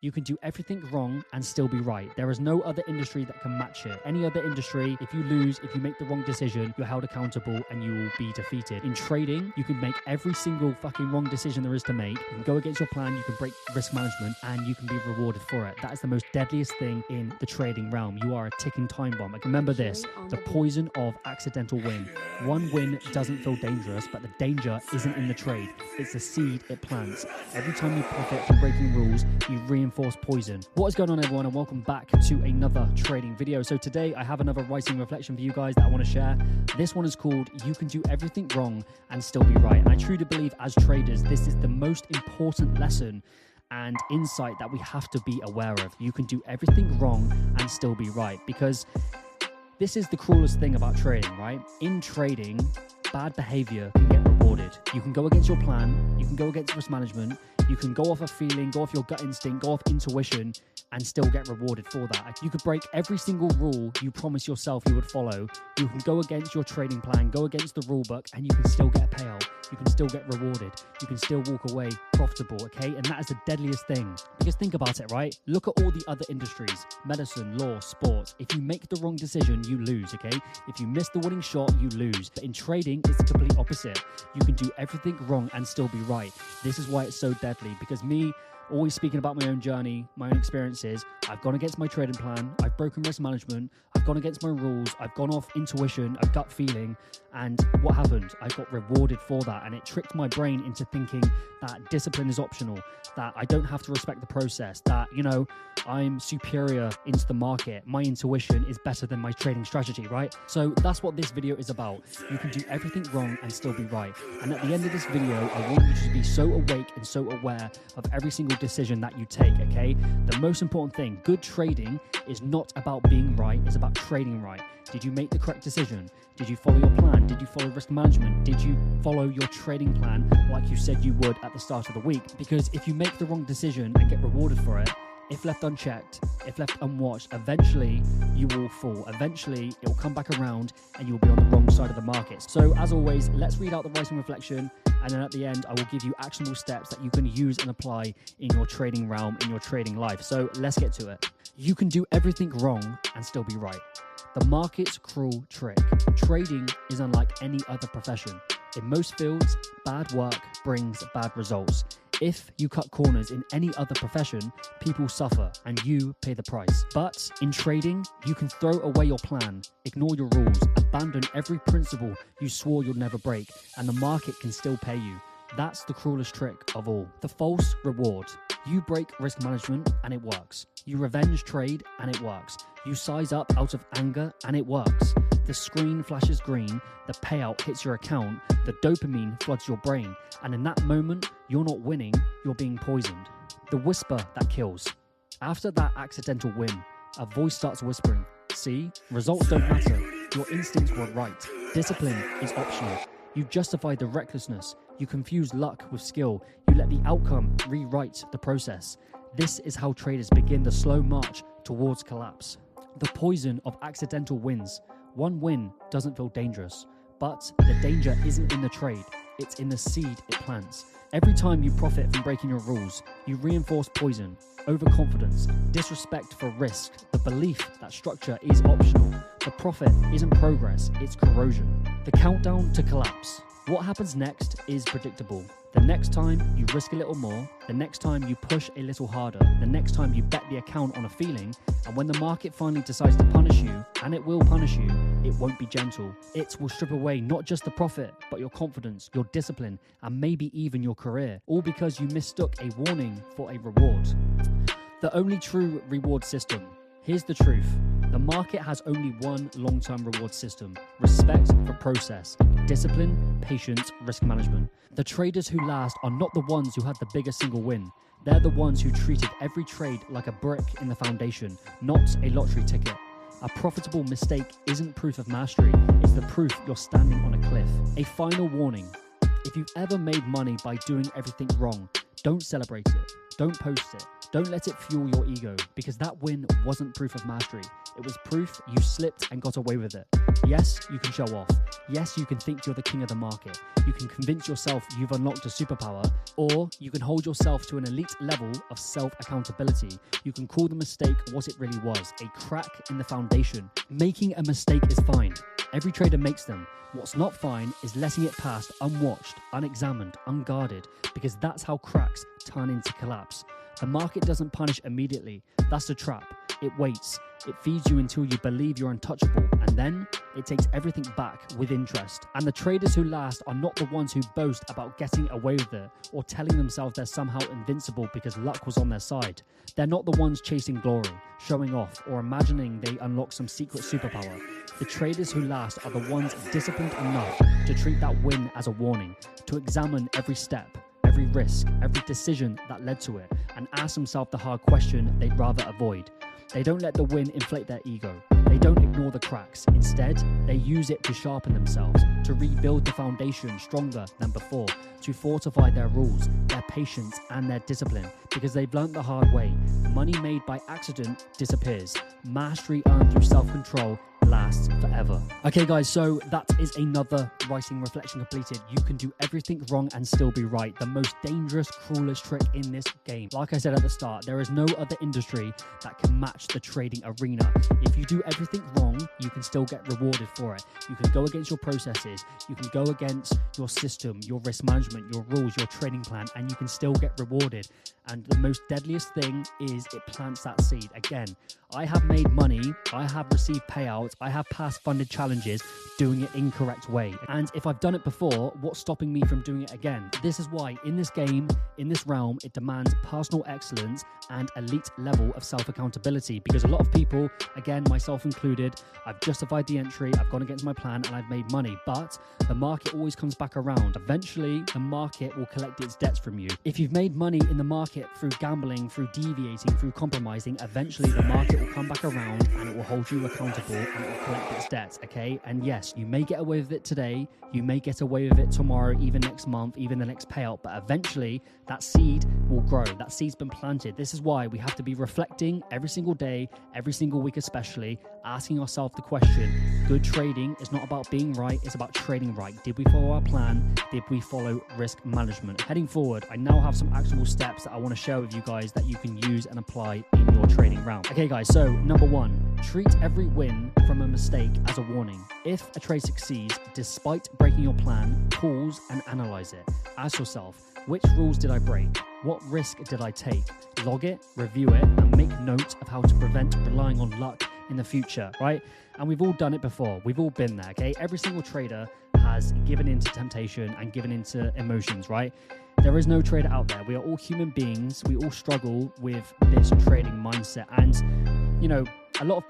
You can do everything wrong and still be right. There is no other industry that can match it. Any other industry, if you lose, if you make the wrong decision, you're held accountable and you will be defeated. In trading, you can make every single fucking wrong decision there is to make. You can go against your plan, you can break risk management, and you can be rewarded for it. That is the most deadliest thing in the trading realm. You are a ticking time bomb. Like, remember this, the poison of accidental win. One win doesn't feel dangerous, but the danger isn't in the trade. It's the seed it plants. Every time you profit from breaking rules, you reinforce poison. What is going on, everyone, and welcome back to another trading video. So today I have another writing reflection for you guys that I want to share. This one is called "You Can Do Everything Wrong and Still Be Right." And I truly believe as traders, this is the most important lesson and insight that we have to be aware of. You can do everything wrong and still be right, because this is the cruelest thing about trading, right? In trading, bad behavior can get rewarded. You can go against your plan, you can go against risk management, you can go off a feeling, go off your gut instinct, go off intuition, and still get rewarded for that. You could break every single rule you promise yourself you would follow. You can go against your trading plan, go against the rule book, and you can still get a payout. You can still get rewarded. You can still walk away profitable, okay? And that is the deadliest thing. Because think about it, right? Look at all the other industries, medicine, law, sports. If you make the wrong decision, you lose, okay? If you miss the winning shot, you lose. But in trading, it's the complete opposite. You can do everything wrong and still be right. This is why it's so deadly, because me, always speaking about my own journey, my own experiences, I've gone against my trading plan, I've broken risk management, I've gone against my rules, I've gone off intuition, a gut feeling, and what happened? I got rewarded for that, and it tricked my brain into thinking that discipline is optional, that I don't have to respect the process, that, you know, I'm superior into the market, my intuition is better than my trading strategy, right? So that's what this video is about. You can do everything wrong and still be right. And at the end of this video, I want you to be so awake and so aware of every single decision that you take, okay? The most important thing, good trading is not about being right, it's about trading right. Did you make the correct decision? Did you follow your plan? Did you follow risk management? Did you follow your trading plan like you said you would at the start of the week? Because if you make the wrong decision and get rewarded for it, if left unchecked, if left unwatched, eventually you will fall. Eventually it will come back around and you'll be on the wrong side of the market. So as always, let's read out the writing reflection, and then at the end I will give you actionable steps that you can use and apply in your trading realm, in your trading life. So let's get to it. You can do everything wrong and still be right. The market's cruel trick. Trading is unlike any other profession. In most fields, bad work brings bad results. If you cut corners in any other profession, people suffer and you pay the price. But in trading, you can throw away your plan, ignore your rules, abandon every principle you swore you'd never break, and the market can still pay you. That's the cruelest trick of all. The false reward. You break risk management and it works. You revenge trade and it works. You size up out of anger and it works. The screen flashes green, the payout hits your account, the dopamine floods your brain, and in that moment, you're not winning, you're being poisoned. The whisper that kills. After that accidental win, a voice starts whispering, "See, results don't matter. Your instincts were right. Discipline is optional." You justify the recklessness. You confuse luck with skill. You let the outcome rewrite the process. This is how traders begin the slow march towards collapse. The poison of accidental wins. One win doesn't feel dangerous, but the danger isn't in the trade, it's in the seed it plants. Every time you profit from breaking your rules, you reinforce poison, overconfidence, disrespect for risk, the belief that structure is optional. The profit isn't progress, it's corrosion. The countdown to collapse. What happens next is predictable. The next time you risk a little more, the next time you push a little harder, the next time you bet the account on a feeling, and when the market finally decides to punish you, and it will punish you, it won't be gentle. It will strip away not just the profit, but your confidence, your discipline, and maybe even your career, all because you mistook a warning for a reward. The only true reward system. Here's the truth. The market has only one long-term reward system: respect for process, discipline, patience, risk management. The traders who last are not the ones who had the biggest single win. They're the ones who treated every trade like a brick in the foundation, not a lottery ticket. A profitable mistake isn't proof of mastery, it's the proof you're standing on a cliff. A final warning. If you've ever made money by doing everything wrong, don't celebrate it, don't post it, don't let it fuel your ego, because that win wasn't proof of mastery. It was proof you slipped and got away with it. Yes, you can show off. Yes, you can think you're the king of the market. You can convince yourself you've unlocked a superpower, or you can hold yourself to an elite level of self-accountability. You can call the mistake what it really was, a crack in the foundation. Making a mistake is fine. Every trader makes them. What's not fine is letting it pass unwatched, unexamined, unguarded, because that's how cracks turn into collapse. The market doesn't punish immediately. That's the trap. It waits. It feeds you until you believe you're untouchable, and then it takes everything back with interest. And the traders who last are not the ones who boast about getting away with it or telling themselves they're somehow invincible because luck was on their side. They're not the ones chasing glory, showing off, or imagining they unlock some secret superpower. The traders who last are the ones disciplined enough to treat that win as a warning, to examine every step, every risk, every decision that led to it, and ask themselves the hard question they'd rather avoid. They don't let the win inflate their ego. They don't ignore the cracks. Instead, they use it to sharpen themselves, to rebuild the foundation stronger than before, to fortify their rules, their patience, and their discipline, because they've learned the hard way. Money made by accident disappears. Mastery earned through self-control lasts forever. Okay guys, so that is another writing reflection completed. You can do everything wrong and still be right. The most dangerous, cruelest trick in this game. Like I said at the start, there is no other industry that can match the trading arena. If you do everything wrong, you can still get rewarded for it. You can go against your processes, you can go against your system, your risk management, your rules, your trading plan, and you can still get rewarded. And the most deadliest thing is it plants that seed. Again, I have made money, I have received payouts, I have passed funded challenges doing it incorrect way. And if I've done it before, what's stopping me from doing it again? This is why in this game, in this realm, it demands personal excellence and elite level of self-accountability, because a lot of people, again, myself included, I've justified the entry, I've gone against my plan, and I've made money, but the market always comes back around. Eventually, the market will collect its debts from you. If you've made money in the market through gambling, through deviating, through compromising, eventually the market will come back around and it will hold you accountable and it will collect its debts, okay? And yes, you may get away with it today, you may get away with it tomorrow, even next month, even the next payout, but eventually that seed will grow. That seed's been planted. This is why we have to be reflecting every single day, every single week especially, asking ourselves the question, good trading is not about being right, it's about trading right. Did we follow our plan? Did we follow risk management? Heading forward, I now have some actionable steps that I want to share with you guys that you can use and apply in your trading realm. Okay guys, so number one, treat every win from a mistake as a warning. If a trade succeeds, despite breaking your plan, pause and analyze it. Ask yourself, which rules did I break? What risk did I take? Log it, review it, and make note of how to prevent relying on luck in the future, right? And we've all done it before. We've all been there, okay? Every single trader has given into temptation and given into emotions, right? There is no trader out there. We are all human beings. We all struggle with this trading mindset. And, you know, a lot of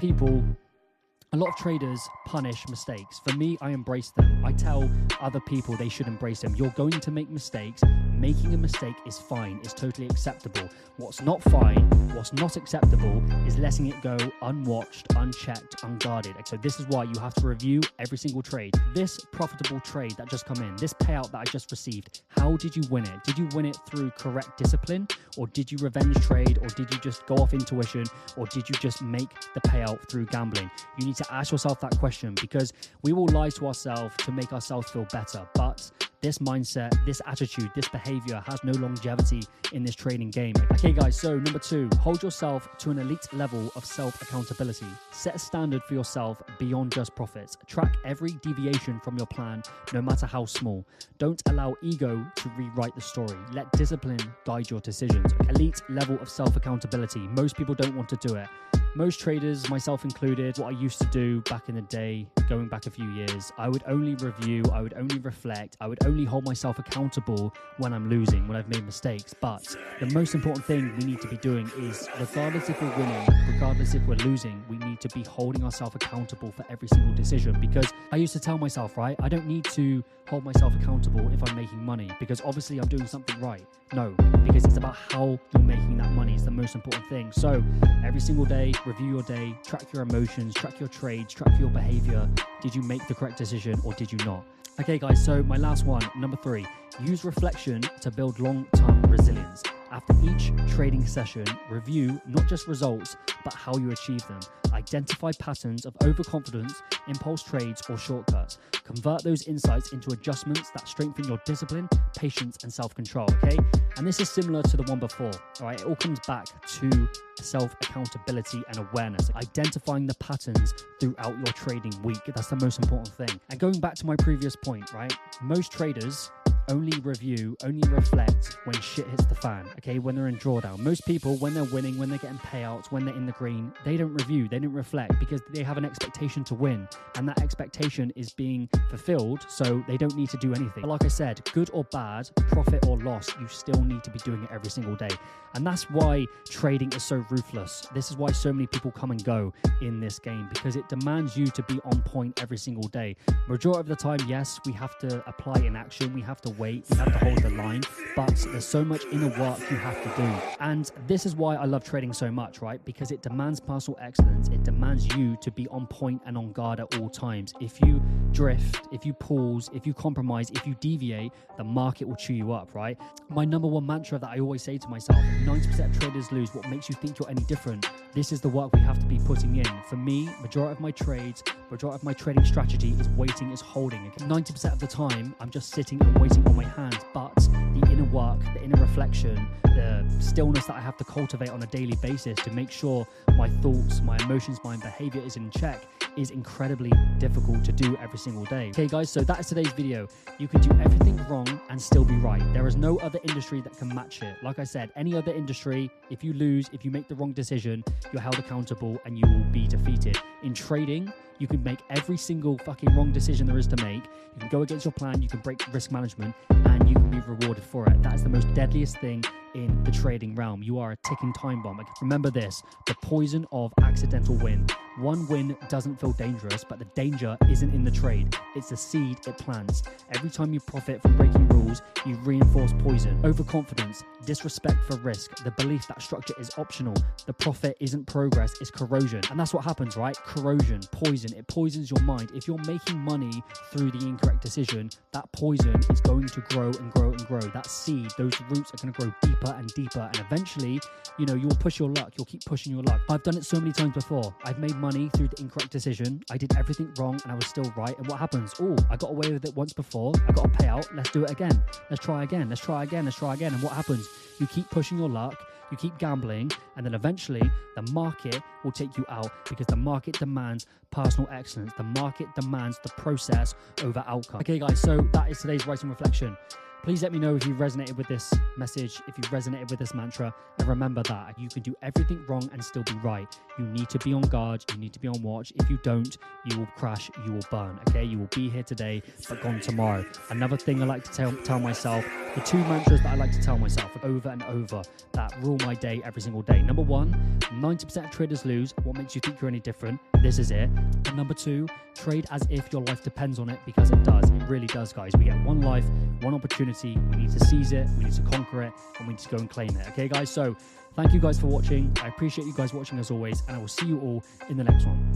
traders punish mistakes. For me, I embrace them. I tell other people they should embrace them. You're going to make mistakes. Making a mistake is fine. It's totally acceptable. What's not fine, what's not acceptable is letting it go unwatched, unchecked, unguarded. So this is why you have to review every single trade. This profitable trade that just come in, this payout that I just received, how did you win it? Did you win it through correct discipline? Or did you revenge trade? Or did you just go off intuition? Or did you just make the payout through gambling? You need to ask yourself that question, because we will lie to ourselves to make ourselves feel better. But this mindset, this attitude, this behavior has no longevity in this trading game. Okay guys, so number two, hold yourself to an elite level of self-accountability. Set a standard for yourself beyond just profits. Track every deviation from your plan, no matter how small. Don't allow ego to rewrite the story. Let discipline guide your decisions. Elite level of self-accountability. Most people don't want to do it. Most traders, myself included, what I used to do back in the day, going back a few years, I would only review, I would only reflect, I would only hold myself accountable when I'm losing, when I've made mistakes. But the most important thing we need to be doing is, regardless if we're winning, regardless if we're losing, we need to be holding ourselves accountable for every single decision. Because I used to tell myself, right, I don't need to hold myself accountable if I'm making money, because obviously I'm doing something right. No, because it's about how you're making that money is the most important thing. So every single day, review your day, track your emotions, track your trades, track your behavior. Did you make the correct decision or did you not? Okay guys, so my last one, number three, use reflection to build long-term resilience. After each trading session, review not just results, but how you achieve them. Identify patterns of overconfidence, impulse trades, or shortcuts. Convert those insights into adjustments that strengthen your discipline, patience, and self-control, okay? And this is similar to the one before, all right? It all comes back to self-accountability and awareness. Identifying the patterns throughout your trading week, that's the most important thing. And going back to my previous point, right? Most traders only review, only reflect when shit hits the fan, okay? When they're in drawdown. Most people, when they're winning, when they're getting payouts, when they're in the green, they don't review, they don't reflect because they have an expectation to win. And that expectation is being fulfilled, so they don't need to do anything. But like I said, good or bad, profit or loss, you still need to be doing it every single day. And that's why trading is so ruthless. This is why so many people come and go in this game, because it demands you to be on point every single day. Majority of the time, yes, we have to apply in action, we have to wait, you have to hold the line, but there's so much inner work you have to do. And this is why I love trading so much, right? Because it demands personal excellence. It demands you to be on point and on guard at all times. If you drift, if you pause, if you compromise, if you deviate, the market will chew you up, right? My number one mantra that I always say to myself, 90% of traders lose. What makes you think you're any different? This is the work we have to be putting in. For me, majority of my trades, majority of my trading strategy is waiting, is holding. 90% of the time, I'm just sitting and waiting on my hands, but the inner work, the inner reflection, the stillness that I have to cultivate on a daily basis to make sure my thoughts, my emotions, my behavior is in check is incredibly difficult to do every single day. Okay guys, so that is today's video. You can do everything wrong and still be right. There is no other industry that can match it. Like I said, any other industry, if you lose, if you make the wrong decision, you're held accountable and you will be defeated. In trading, you can make every single fucking wrong decision there is to make. You can go against your plan, you can break risk management, and you can be rewarded for it. That is the most deadliest thing in the trading realm. You are a ticking time bomb. Remember this, the poison of accidental win. One win doesn't feel dangerous, but the danger isn't in the trade. It's the seed it plants. Every time you profit from breaking rules, you reinforce poison. Overconfidence, disrespect for risk, the belief that structure is optional. The profit isn't progress, it's corrosion. And that's what happens, right? Corrosion, poison, it poisons your mind. If you're making money through the incorrect decision, that poison is going to grow and grow and grow. That seed, those roots are going to grow deeper and deeper. And eventually, you know, you'll push your luck. You'll keep pushing your luck. I've done it so many times before. I've made money through the incorrect decision. I did everything wrong and I was still right. And what happens? Oh, I got away with it once before. I got a payout. Let's do it again. Let's try again. Let's try again. Let's try again. And what happens? You keep pushing your luck. You keep gambling, and then eventually the market will take you out because the market demands personal excellence. The market demands the process over outcome. Okay, guys, so that is today's writing reflection. Please let me know if you resonated with this message, if you resonated with this mantra, and remember that you can do everything wrong and still be right. You need to be on guard, you need to be on watch. If you don't, you will crash, you will burn, okay? You will be here today, but gone tomorrow. Another thing I like to tell myself, the two mantras that I like to tell myself over and over that rule my day every single day. Number one, 90% of traders lose. What makes you think you're any different? This is it. And number two, trade as if your life depends on it, because it does. It really does, guys. We get one life, one opportunity. We need to seize it, we need to conquer it, and we need to go and claim it. Okay, guys? So thank you guys for watching. I appreciate you guys watching as always, and I will see you all in the next one.